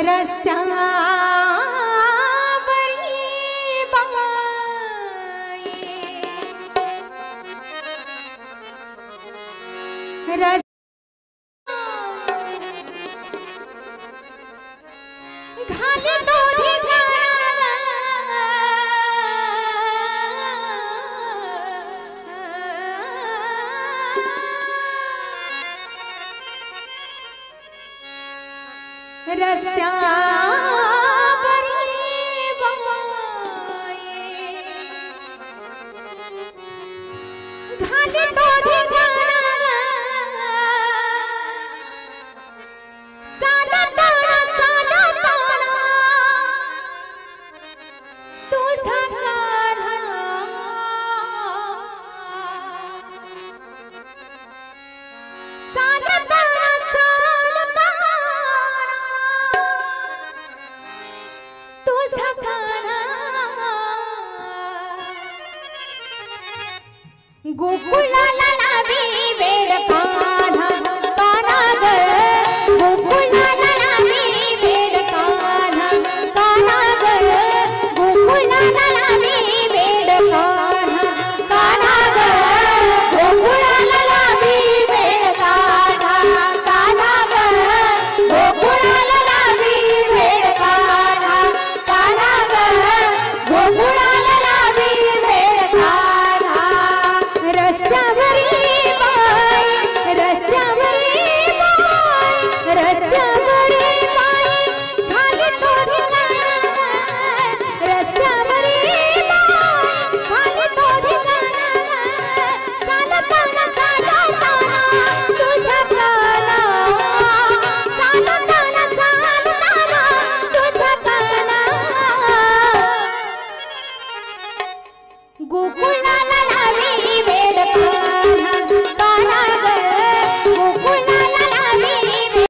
रस्त्यावरी बाई घाले दोधी रस्त्यावरी बाई घाले दोधी गोकुळाला लावी वेड कान्हा कान्हा ग गोकुळाला लावी वेड कान्हा कान्हा ग गोकुळाला लावी वेड कान्हा कान्हा ग गोकुळाला लावी वेड कान्हा कान्हा ग गोकुळाला लावी वेड कान्हा कान्हा ग गोकुळाला लावी वेड कान्हा रस्त्यावरी बाई रस्त्यावरी बाई रस्त्यावरी बाई घाले दोधी रस्त्यावरी बाई घाले दोधी चालताना चालताना तुझा काना चालताना चालताना तुझा काना गोकुळाला